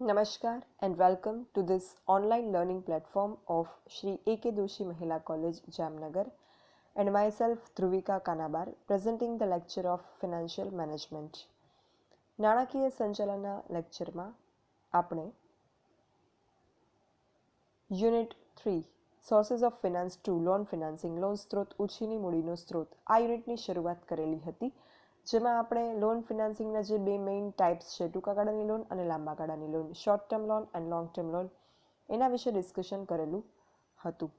Namaskar and welcome to this online learning platform of Shri A.K. Doshi Mahila College, Jamnagar, and myself Dhruvika Kanabar, presenting the lecture of Financial Management. નાણાકીય સંચાલનના લેક્ચરમાં આપણે unit 3 sources of finance two loan financing loan સ્ત્રોત ઉછીની મૂડીનો સ્ત્રોત આ યુનિટની શરૂઆત કરેલી હતી, જેમાં આપણે લોન ફિનાન્સિંગના જે બે મેઇન ટાઈપ્સ છે, ટૂંકા ગાળાની લોન અને લાંબા ગાળાની loan, short term loan and long term loan, એના વિશે ડિસ્કશન કરેલું હતું.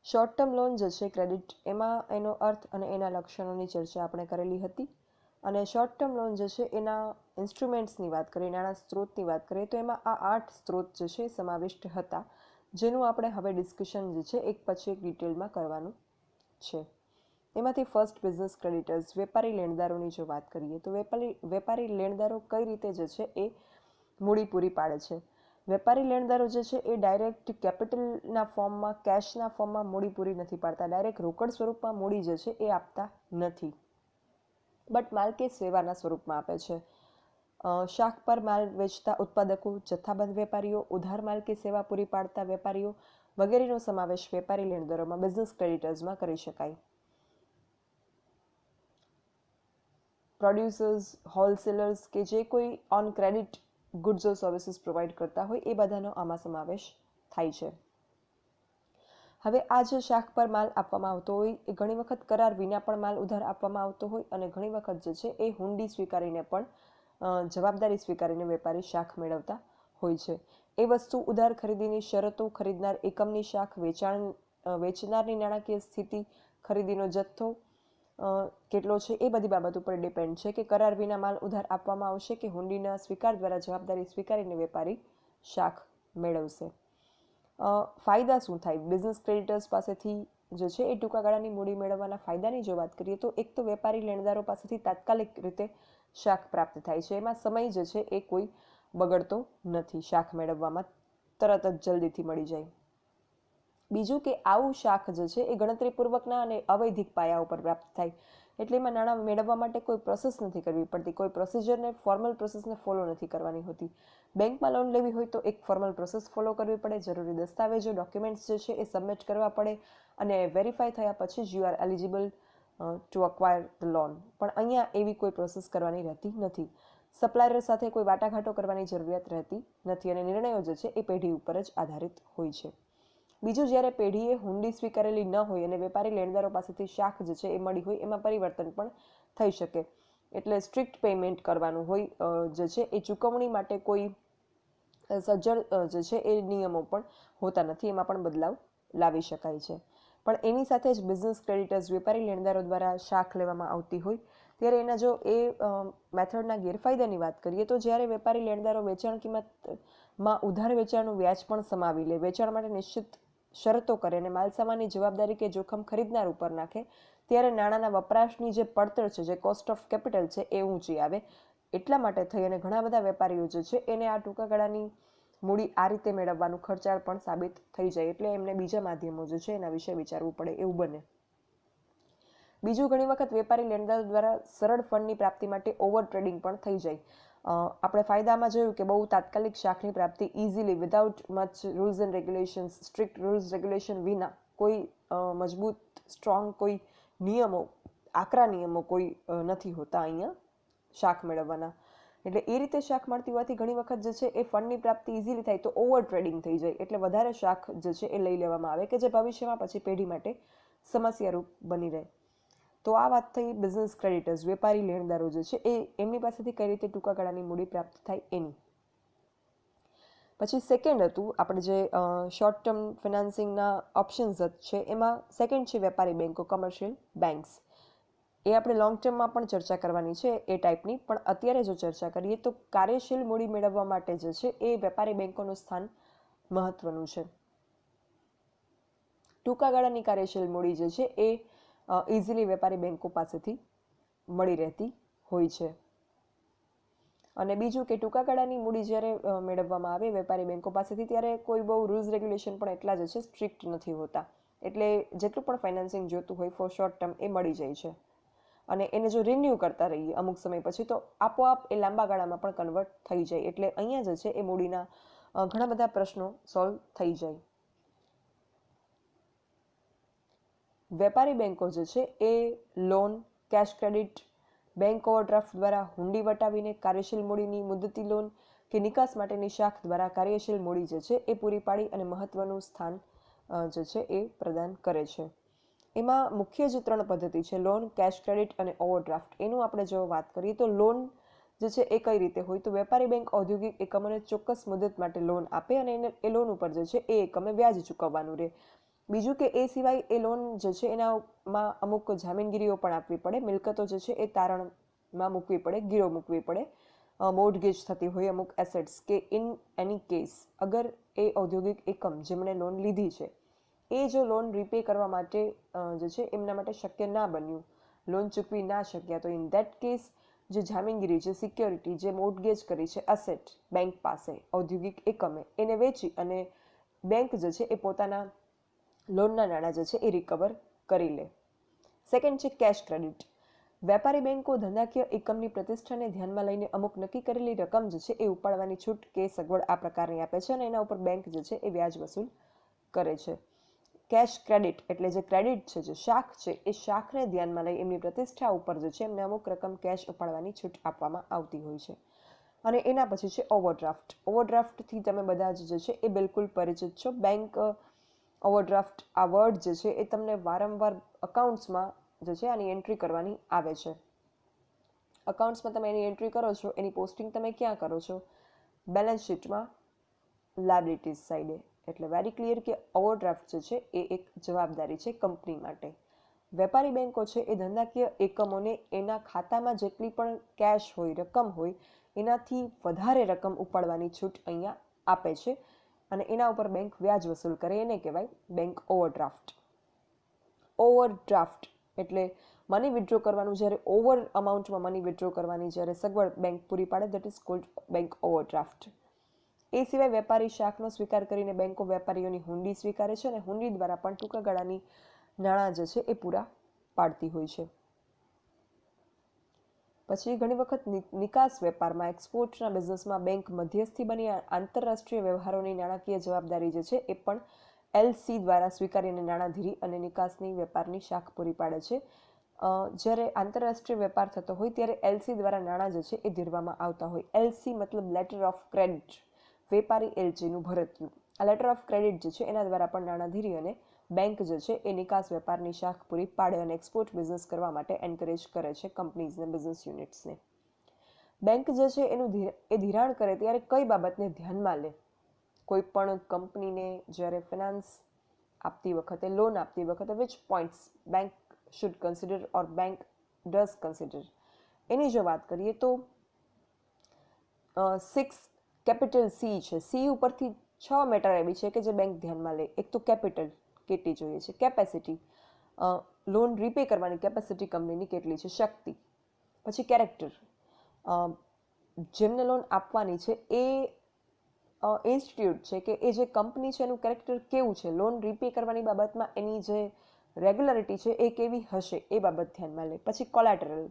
શોર્ટ ટર્મ લોન જે છે ક્રેડિટ, એમાં એનો અર્થ અને એના લક્ષણોની ચર્ચા આપણે કરેલી હતી. અને શોર્ટ ટર્મ લોન જે છે એના ઇન્સ્ટ્રુમેન્ટ્સની વાત કરીએ, નાણાં સ્ત્રોતની વાત કરીએ તો એમાં આ 8 સ્ત્રોત જે છે સમાવિષ્ટ હતા, જેનું આપણે હવે ડિસ્કશન જે છે એક પછી એક ડિટેલમાં કરવાનું છે. એમાંથી ફર્સ્ટ બિઝનેસ ક્રેડિટર્સ, વેપારી લેણદારોની જો વાત કરીએ તો વેપારી લેણદારો કઈ રીતે જે છે એ મૂડી પૂરી પાડે છે. વેપારી લેણદારો જે છે એ ડાયરેક્ટ કેપિટલના ફોર્મમાં, કેશના ફોર્મમાં મૂડી પૂરી નથી પાડતા, ડાયરેક્ટ રોકડ સ્વરૂપમાં મૂડી જે છે એ આપતા નથી, બટ માલ કે સેવાના સ્વરૂપમાં આપે છે. શાખ પર માલ વેચતા ઉત્પાદકો, જથ્થાબંધ વેપારીઓ, ઉધાર માલ કે સેવા પૂરી પાડતા વેપારીઓ વગેરેનો સમાવેશ વેપારી લેણદારોમાં, બિઝનેસ ક્રેડિટર્સમાં કરી શકાય. પ્રોડ્યુસર્સ, હોલસેલર્સ કે જે કોઈ on credit goods or services provide કરતા હોય એ બધાનો આમાં સમાવેશ થાય છે. હવે આ જે શાખ પર માલ આપવામાં આવતો હોય એ ઘણી વખત કરાર વિના પણ માલ ઉધાર આપવામાં આવતો હોય, અને ઘણી વખત જે છે એ હુંડી સ્વીકારીને પણ જવાબદારી સ્વીકારીને વેપારી શાખ મેળવતા હોય છે. એ વસ્તુ ઉધાર ખરીદીની શરતો, ખરીદનાર એકમની શાખ, વેચનારની નાણાકીય સ્થિતિ, ખરીદીનો જથ્થો કેટલો છે એ બધી બાબત ઉપર ડિપેન્ડ છે કે કરાર વિના માલ ઉધાર આપવામાં આવશે કે હુંડીના સ્વીકાર દ્વારા જવાબદારી સ્વીકારીને વેપારી શાખ મેળવશે. ફાયદા શું થાય બિઝનેસ ક્રેડિટર્સ પાસેથી જે છે એ ટૂંકા ગાળાની મૂડી મેળવવાના ફાયદાની જો વાત કરીએ તો એક તો વેપારી લેણદારો પાસેથી તાત્કાલિક રીતે શાખ પ્રાપ્ત થાય છે. એમાં સમય જે છે એ કોઈ બગડતો નથી, શાખ મેળવવામાં તરત જ જલ્દીથી મળી જાય. બીજું કે આવું શાખ જે છે એ ગણતરીપૂર્વકના અને અવૈધિક પાયા ઉપર પ્રાપ્ત થાય, એટલે એમાં નાણાં મેળવવા માટે કોઈ પ્રોસેસ નથી કરવી પડતી, કોઈ પ્રોસિજરને, ફોર્મલ પ્રોસેસને ફોલો નથી કરવાની હોતી. બેંકમાં લોન લેવી હોય તો એક ફોર્મલ પ્રોસેસ ફોલો કરવી પડે, જરૂરી દસ્તાવેજો, ડોક્યુમેન્ટ્સ જે છે એ સબમિટ કરવા પડે, અને વેરીફાઈ થયા પછી જ you are eligible to acquire the loan. પણ અહીંયા એવી કોઈ પ્રોસેસ કરવાની રહેતી નથી. સપ્લાયર સાથે કોઈ વાટાઘાટો કરવાની જરૂરિયાત રહેતી નથી, અને નિર્ણયો જે છે એ પેઢી ઉપર જ આધારિત હોય છે. બીજું, જ્યારે પેઢીએ હુંડી સ્વીકારેલી ન હોય અને વેપારી લેણદારો પાસેથી શાખ જે છે એ મળી હોય, એમાં પરિવર્તન પણ થઈ શકે. એટલે સ્ટ્રિક્ટ પેમેન્ટ કરવાનું હોય જે છે એ ચૂકવણી માટે કોઈ સજ્જડ જે છે એ નિયમો પણ હોતા નથી, એમાં પણ બદલાવ લાવી શકાય છે. પણ એની સાથે જ બિઝનેસ ક્રેડિટર્સ, વેપારી લેણદારો દ્વારા શાખ લેવામાં આવતી હોય ત્યારે એના જો એ મેથડના ગેરફાયદાની વાત કરીએ તો જ્યારે વેપારી લેણદારો વેચાણ કિંમતમાં ઉધાર વેચાણનું વ્યાજ પણ સમાવી લે, વેચાણ માટે નિશ્ચિત શરતો કરે અને માલસામાનની જવાબદારી કે જોખમ ખરીદનાર ઉપર નાખે, ત્યારે નાણાંના વપરાશની જે પડતર છે, જે કોસ્ટ ઓફ કેપિટલ છે એ ઊંચી આવે. એટલા માટે થઈ અને ઘણા બધા વેપારીઓ જે છે એને આ ટૂંકા ગાળાની મૂડી આ રીતે મેળવવાનું ખર્ચાળ પણ સાબિત થઈ જાય, એટલે એમને બીજા માધ્યમો જે છે એના વિશે વિચારવું પડે એવું બને. બીજું, ઘણી વખત વેપારી લેણદારો દ્વારા સરળ ફંડની પ્રાપ્તિ માટે ઓવર ટ્રેડિંગ પણ થઈ જાય. આપણે ફાયદામાં જોયું કે બહુ તાત્કાલિક શાખની પ્રાપ્તિ easily, without much rules and regulations, strict rules regulation વિના, કોઈ મજબૂત સ્ટ્રોંગ કોઈ નિયમો, આકરા નિયમો કોઈ નથી હોતા અહીંયા શાખ મેળવવાના. એટલે એ રીતે શાખ મળતી હોવાથી ઘણી વખત જે છે એ ફંડની પ્રાપ્તિ ઇઝીલી થાય તો ઓવર ટ્રેડિંગ થઈ જાય, એટલે વધારે શાખ જે છે એ લઈ લેવામાં આવે કે જે ભવિષ્યમાં પછી પેઢી માટે સમસ્યારૂપ બની રહે. તો આ વાત થઈ બિઝનેસ ક્રેડિટર્સ, વેપારી લેણદારો જે છે એ એમની પાસેથી કઈ રીતે ટૂંકા ગાળાની મૂડી પ્રાપ્ત થાય એની. પછી સેકન્ડ હતું આપણે જે શોર્ટ ટર્મ ફિનાન્સિંગના ઓપ્શન્સ છે, એમાં સેકન્ડ છે વેપારી બેંકો, કમર્શિયલ બેંક્સ. એ આપણે લોંગ ટર્મમાં પણ ચર્ચા કરવાની છે એ ટાઈપની, પણ અત્યારે જો ચર્ચા કરીએ તો કાર્યશીલ મૂડી મેળવવા માટે જે છે એ વેપારી બેંકોનું સ્થાન મહત્વનું છે. ટૂંકા ગાળાની કાર્યશીલ મૂડી જે છે એ ઇઝીલી વેપારી બેંકો પાસેથી મળી રહેતી હોય છે. અને બીજું કે ટૂંકા ગાળાની મૂડી જ્યારે મેળવવામાં આવે વેપારી બેંકો પાસેથી, ત્યારે કોઈ બહુ રૂલ્સ રેગ્યુલેશન પણ એટલા જ છે સ્ટ્રિક્ટ નથી હોતા, એટલે જેટલું પણ ફાઇનાન્સિંગ જોતું હોય ફોર શોર્ટ ટર્મ એ મળી જાય છે. અને એને જો રિન્યૂ કરતા રહીએ અમુક સમય પછી તો આપોઆપ એ લાંબા ગાળામાં પણ કન્વર્ટ થઈ જાય. એટલે અહીંયા જે છે એ મૂડીના ઘણા બધા પ્રશ્નો સોલ્વ થઈ જાય. વેપારી બેંકો જે છે એ loan, cash credit, bank overdraft દ્વારા હુંડી વટાવીને કાર્યશીલ મૂડીની મુદતી લોન કે નિકાસ માટેની શાખ દ્વારા કાર્યશીલ મૂડી જે છે એ પૂરી પાડી અને મહત્વનું સ્થાન જે છે એ પ્રદાન કરે છે. એમાં મુખ્ય જે 3 પદ્ધતિ છે, લોન, કેશ ક્રેડિટ અને ઓવરડ્રાફ્ટ, એનું આપણે જો વાત કરીએ તો લોન જે છે એ કઈ રીતે હોય તો વેપારી બેંક ઔદ્યોગિક એકમોને ચોક્કસ મુદત માટે લોન આપે અને એ લોન ઉપર જે છે એ એકમે વ્યાજ ચૂકવવાનું રહે. બીજું કે એ સિવાય એ લોન જે છે એનામાં અમુક જામીનગીરીઓ પણ આપવી પડે, મિલકતો જે છે એ તારણમાં મૂકવી પડે, ગીરો મૂકવી પડે, મોર્ટગેજ થતી હોય અમુક એસેટ્સ કે ઇન એની કેસ અગર એ ઔદ્યોગિક એકમ જેમણે લોન લીધી છે એ જો લોન રીપે કરવા માટે જે છે એમના માટે શક્ય ના બન્યું, લોન ચૂકવી ના શક્યા, તો ઇન ધેટ કેસ જે જામીનગીરી, જે સિક્યોરિટી, જે મોર્ટગેજ કરી છે એસેટ બેંક પાસે ઔદ્યોગિક એકમે, એને વેચી અને બેંક જે છે એ પોતાના લોનના નાણાં જે છે એ રિકવર કરી લે. સેકન્ડ છે કેશ ક્રેડિટ. વેપારી બેંકો ધંધાકીય એકમની પ્રતિષ્ઠાને ધ્યાનમાં લઈને અમુક નક્કી કરેલી રકમ જે છે એ ઉપાડવાની છૂટ કે સગવડ આ પ્રકારની આપે છે અને એના ઉપર બેંક જે છે એ વ્યાજ વસૂલ કરે છે. કેશ ક્રેડિટ એટલે જે ક્રેડિટ છે, જે શાખ છે, એ શાખને ધ્યાનમાં લઈ એમની પ્રતિષ્ઠા ઉપર જે છે એમને અમુક રકમ કેશ ઉપાડવાની છૂટ આપવામાં આવતી હોય છે. અને એના પછી છે ઓવરડ્રાફ્ટ. ઓવરડ્રાફ્ટથી તમે બધા જ જે છે એ બિલકુલ પરિચિત છો. બેંક ઓવરડ્રાફ્ટ આ વર્ડ જે છે એ તમને વારંવાર અકાઉન્ટ્સમાં જે છે આની એન્ટ્રી કરવાની આવે છે. અકાઉન્ટ્સમાં તમે એની એન્ટ્રી કરો છો, એની પોસ્ટિંગ તમે ક્યાં કરો છો? બેલેન્સ શીટમાં લાયબિલિટીઝ સાઈડે. એટલે વેરી ક્લિયર કે ઓવરડ્રાફ્ટ જે છે એ એક જવાબદારી છે કંપની માટે. વેપારી બેંકો છે એ ધંધાકીય એકમોને એના ખાતામાં જેટલી પણ કેશ હોય, રકમ હોય, એનાથી વધારે રકમ ઉપાડવાની છૂટ અહીંયા આપે છે અને એના ઉપર બેંક વ્યાજ વસૂલ કરે, એને કહેવાય બેંક ઓવરડ્રાફ્ટ. ઓવરડ્રાફ્ટ એટલે મની વિથડ્રો કરવાનું, જ્યારે ઓવર અમાઉન્ટમાં મની વિથડ્રો કરવાની જ્યારે સગવડ બેંક પૂરી પાડે, that is called bank overdraft. એ સિવાય વેપારી શાખનો સ્વીકાર કરીને બેંકો વેપારીઓની હુંડી સ્વીકારે છે અને હુંડી દ્વારા પણ ટૂંકા ગાળાની નાણાં જે છે એ પૂરા પાડતી હોય છે. પછી ઘણી વખત નિકાસ વેપારમાં, એક્સપોર્ટના બિઝનેસમાં બેંક મધ્યસ્થી બની આંતરરાષ્ટ્રીય વ્યવહારોની નાણાકીય જવાબદારી જે છે એ પણ એલસી દ્વારા સ્વીકારીને નાણાધીરી અને નિકાસની વેપારની શાખ પૂરી પાડે છે. જ્યારે આંતરરાષ્ટ્રીય વેપાર થતો હોય ત્યારે એલસી દ્વારા નાણાં જે છે એ ધીરવામાં આવતા હોય. એલસી મતલબ લેટર ઓફ ક્રેડિટ, વેપારી એલસીનું ભરતીયું. આ લેટર ઓફ ક્રેડિટ જે છે એના દ્વારા પણ નાણાધીરી અને બેંક જે છે એ નિકાસ વેપારની શાખ પૂરી પાડે અને એક્સપોર્ટ બિઝનેસ કરવા માટે એન્કરેજ કરે છે કંપનીઝને, બિઝનેસ યુનિટ્સને. બેંક જે છે એનું ધિરાણ કરે ત્યારે કઈ બાબતને ધ્યાનમાં લે? કોઈ પણ કંપનીને જ્યારે ફિનાન્સ આપતી વખતે, લોન આપતી વખતે, which points bank should consider or bank does consider, એની જો વાત કરીએ તો 6 કેપિટલ સી છે. સી ઉપરથી 6 મેટર એવી છે કે જે બેંક ધ્યાનમાં લે. એક તો કેપિટલ કેટલી જોઈએ છે, કેપેસિટી, લોન રીપે કરવાની કેપેસિટી કંપનીની કેટલી છે, શક્તિ. પછી કેરેક્ટર, જેમને લોન આપવાની છે એ ઇન્સ્ટિટ્યૂટ છે કે એ જે કંપની છે એનું કેરેક્ટર કેવું છે, લોન રીપે કરવાની બાબતમાં એની જે રેગ્યુલરિટી છે એ કેવી હશે એ બાબત ધ્યાનમાં લે. પછી કોલેટરલ.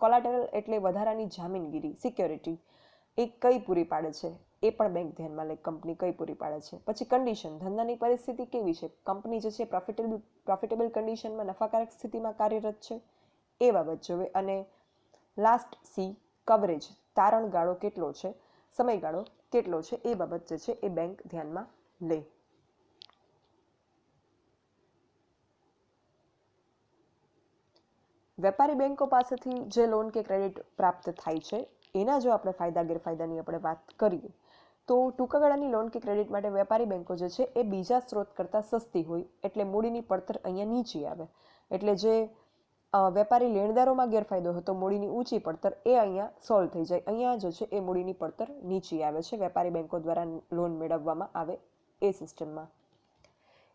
કોલેટરલ એટલે વધારાની જામીનગીરી, સિક્યોરિટી, એ કઈ પૂરી પાડે છે એ પણ બેંક ધ્યાનમાં લે, કંપની કઈ પૂરી પાડે છે. પછી કન્ડિશન, ધંધાની પરિસ્થિતિ કેવી છે, કંપની જે છે પ્રોફિટેબલ કન્ડિશનમાં, નફાકારક સ્થિતિમાં કાર્યરત છે, એ બાબત જોવે. અને લાસ્ટ સી, કવરેજ, તારણ ગાળો કેટલો છે, સમયગાળો કેટલો છે, એ બાબત જે છે એ બેંક ધ્યાનમાં લે. વેપારી બેંકો પાસેથી જે લોન કે ક્રેડિટ પ્રાપ્ત થાય છે એના જો આપણે ફાયદા ગેરફાયદાની આપણે વાત કરીએ તો ટૂંકા ગાળાની લોન કે ક્રેડિટ માટે વેપારી બેંકો જે છે એ બીજા સ્ત્રોત કરતાં સસ્તી હોય એટલે મૂડીની પડતર અહીંયા નીચી આવે. એટલે જે વેપારી લેણદારોમાં ગેરફાયદો હતો મૂડીની ઊંચી પડતર, એ અહીંયા સોલ્વ થઈ જાય. અહીંયા જે છે એ મૂડીની પડતર નીચી આવે છે વેપારી બેંકો દ્વારા લોન મેળવવામાં આવે એ સિસ્ટમમાં.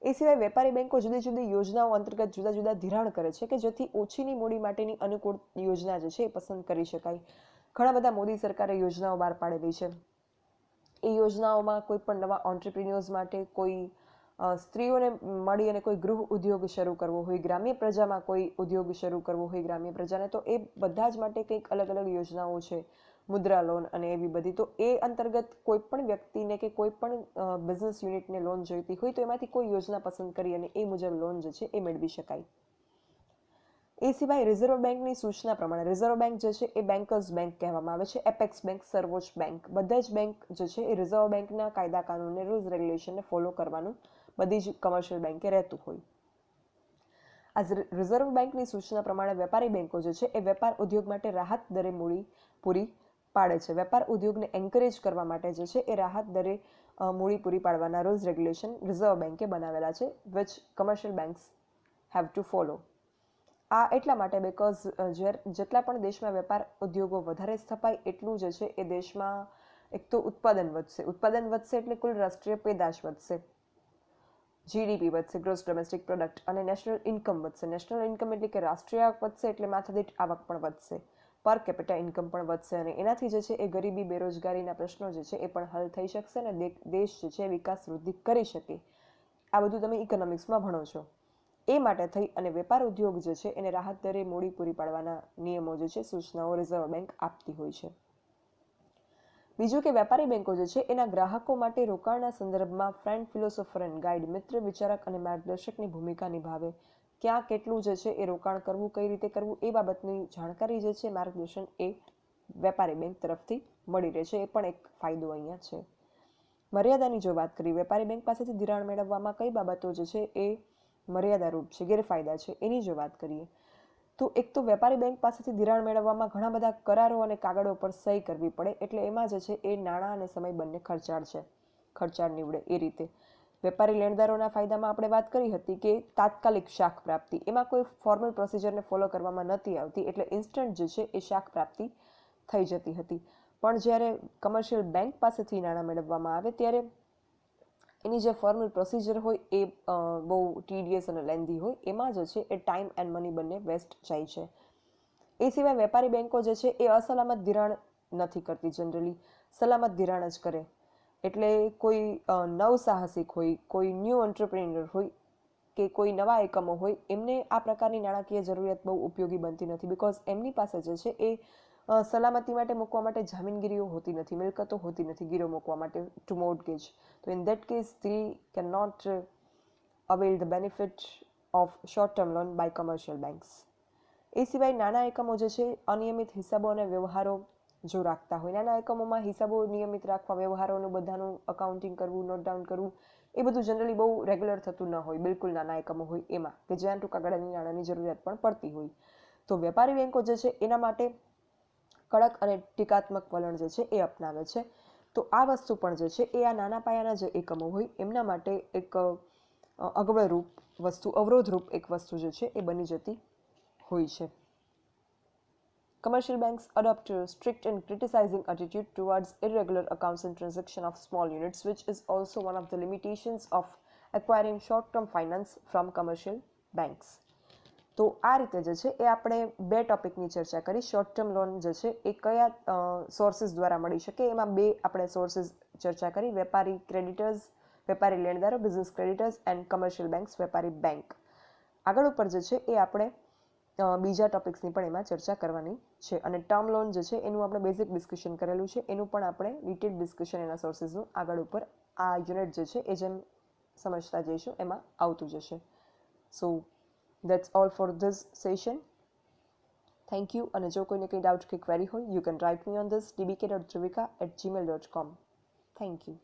એ સિવાય વેપારી બેંકો જુદી જુદી યોજનાઓ અંતર્ગત જુદા જુદા ધિરાણ કરે છે કે જેથી ઓછીની મૂડી માટેની અનુકૂળ યોજના જે છે એ પસંદ કરી શકાય. ઘણા બધા મોદી સરકારે યોજનાઓ બહાર પાડેલી છે. એ યોજનાઓમાં કોઈ પણ નવા ઓન્ટરપ્રિન્યોર્સ માટે કોઈ સ્ત્રીઓને મળી અને કોઈ ગૃહ ઉદ્યોગ શરૂ કરવો હોય, ગ્રામ્ય પ્રજામાં કોઈ ઉદ્યોગ શરૂ કરવો હોય ગ્રામ્ય પ્રજાને, તો એ બધા જ માટે કંઈક અલગ અલગ યોજનાઓ છે, મુદ્રા લોન અને એવી બધી. તો એ અંતર્ગત કોઈ પણ વ્યક્તિને કે કોઈ પણ બિઝનેસ યુનિટને લોન જોઈતી હોય તો એમાંથી કોઈ યોજના પસંદ કરી અને એ મુજબ લોન જે છે એ મેળવી શકાય. એ સિવાય રિઝર્વ બેંકની સૂચના પ્રમાણે, રિઝર્વ બેંક જે છે એ બેન્કર્સ બેંક કહેવામાં આવે છે, એપેક્સ બેંક, સર્વોચ્ચ બેંક, બધા જ બેંક જે છે એ રિઝર્વ બેંકના કાયદા કાનૂનને, રૂલ્સ રેગ્યુલેશનને ફોલો કરવાનું બધી જ કમર્શિયલ બેંકે રહેતું હોય. આ રિઝર્વ બેંકની સૂચના પ્રમાણે વેપારી બેંકો જે છે એ વેપાર ઉદ્યોગ માટે રાહત દરે મૂડી પૂરી પાડે છે. વેપાર ઉદ્યોગને એન્કરેજ કરવા માટે જે છે એ રાહત દરે મૂડી પૂરી પાડવાના રૂલ્સ રેગ્યુલેશન રિઝર્વ બેંકે બનાવેલા છે, which commercial banks have to follow. આ એટલા માટે બિકોઝ જેટલા પણ દેશમાં વેપાર ઉદ્યોગો વધારે સ્થપાય એટલું જે છે એ દેશમાં એક તો ઉત્પાદન વધશે. ઉત્પાદન વધશે એટલે કુલ રાષ્ટ્રીય પેદાશ વધશે, જીડીપી વધશે, ગ્રોસ ડોમેસ્ટિક પ્રોડક્ટ, અને નેશનલ ઇન્કમ વધશે. નેશનલ ઇન્કમ એટલે કે રાષ્ટ્રીય આવક વધશે એટલે માથાદીઠ આવક પણ વધશે, પર કેપિટા ઇન્કમ પણ વધશે, અને એનાથી જે છે એ ગરીબી, બેરોજગારીના પ્રશ્નો જે છે એ પણ હલ થઈ શકશે અને દેશ જે છે વિકાસ વૃદ્ધિ કરી શકે. આ બધું તમે ઇકોનોમિક્સમાં ભણો છો. એ માટે થઈ અને વેપાર ઉદ્યોગ જે છે એને રાહત દરે મૂડી પૂરી પાડવાના નિયમો જે છે, સૂચનાઓ રિઝર્વ બેંક આપતી હોય છે. બીજું કે વેપારી બેંકો જે છે એના ગ્રાહકો માટે રોકાણના સંદર્ભમાં ફ્રેન્ડ, ફિલોસોફર એન્ડ ગાઈડ, મિત્ર, વિચારક અને માર્ગદર્શકની ભૂમિકા નિભાવે. ક્યાં કેટલું જે છે એ રોકાણ કરવું, કઈ રીતે કરવું, એ બાબતની જાણકારી જે છે, માર્ગદર્શન એ વેપારી બેંક તરફથી મળી રહે છે. એ પણ એક ફાયદો અહીંયા છે. મર્યાદાની જો વાત કરીએ, વેપારી બેંક પાસેથી ધિરાણ મેળવવામાં કઈ બાબતો જે છે એ મર્યાદારૂપ છે, ગેરફાયદા છે, એની જો વાત કરીએ તો એક તો વેપારી બેંક પાસેથી ધિરાણ મેળવવામાં ઘણા બધા કરારો અને કાગળો પર સહી કરવી પડે, એટલે એમાં જે છે એ નાણાં અને સમય બંને ખર્ચાળ છે, ખર્ચાળ નીવડે એ રીતે. વેપારી લેણદારોના ફાયદામાં આપણે વાત કરી હતી કે તાત્કાલિક શાખ પ્રાપ્તિ, એમાં કોઈ ફોર્મલ પ્રોસિજરને ફોલો કરવામાં નથી આવતી, એટલે ઇન્સ્ટન્ટ જે છે એ શાખ પ્રાપ્તિ થઈ જતી હતી. પણ જ્યારે કમર્શિયલ બેંક પાસેથી નાણાં મેળવવામાં આવે ત્યારે એની જે ફોર્મલ પ્રોસિજર હોય એ બહુ ટીડિયસ અને લેન્ધી હોય, એમાં જે છે એ ટાઈમ એન્ડ મની બંને વેસ્ટ જાય છે. એ સિવાય વેપારી બેંકો જે છે એ અસલામત ધિરાણ નથી કરતી, જનરલી સલામત ધિરાણ જ કરે. એટલે કોઈ નવસાહસિક હોય, કોઈ ન્યૂ એન્ટરપ્રેન્યોર હોય કે કોઈ નવા એકમો હોય, એમને આ પ્રકારની નાણાકીય જરૂરિયાત બહુ ઉપયોગી બનતી નથી, બિકોઝ એમની પાસે જે છે એ સલામતી માટે મૂકવા માટે જામીનગીરીઓ હોતી નથી, મિલકતો હોતી નથી ગીરો મૂકવા માટે, ટુ મોર્ટગેજ. તો in that case they cannot avail the benefit of short-term loan by commercial banks. એ સિવાય નાના એકમો જે છે અનિયમિત હિસાબો અને વ્યવહારો જો રાખતા હોય, નાના એકમોમાં હિસાબો નિયમિત રાખવા, વ્યવહારોનું બધાનું અકાઉન્ટિંગ કરવું, નોટ ડાઉન કરવું, એ બધું જનરલી બહુ રેગ્યુલર થતું ન હોય, બિલકુલ નાના એકમો હોય એમાં, કે જ્યાં ટૂંકા ગાળાની નાણાંની જરૂરિયાત પણ પડતી હોય. તો વેપારી બેંકો જે છે એના માટે કડક અને ટીકાત્મક વલણ જે છે એ અપનાવે છે. તો આ વસ્તુ પણ જે છે એ આ નાના પાયાના જે એકમો હોય એમના માટે એક અગવડરૂપ વસ્તુ, અવરોધરૂપ એક વસ્તુ જે છે એ બની જતી હોય છે. Commercial banks adopt a strict and criticizing attitude towards irregular accounts and transaction of small units, which is also one of the limitations of acquiring short-term finance from commercial banks. તો આ રીતે જે છે એ આપણે બે ટોપિકની ચર્ચા કરી. શોર્ટ ટર્મ લોન જે છે એ કયા સોર્સિસ દ્વારા મળી શકે, એમાં બે આપણે સોર્સિસ ચર્ચા કરી, વેપારી ક્રેડિટર્સ, વેપારી લેણદારો, business creditors, and commercial banks, વેપારી બેંક. આગળ ઉપર જે છે એ આપણે બીજા ટોપિક્સની પણ એમાં ચર્ચા કરવાની છે, અને ટર્મ લોન જે છે એનું આપણે બેઝિક ડિસ્કશન કરેલું છે, એનું પણ આપણે ડિટેલ ડિસ્કશન એના સોર્સિસનું આગળ ઉપર આ યુનિટ જે છે એ જેમ સમજતા જઈશું એમાં આવતું જશે. સો that's all for this session. Thank you. અને જો કોઈને કંઈ ડાઉટ કે ક્વેરી હોય, you can write me on this dbk.trivika@gmail.com. Thank you.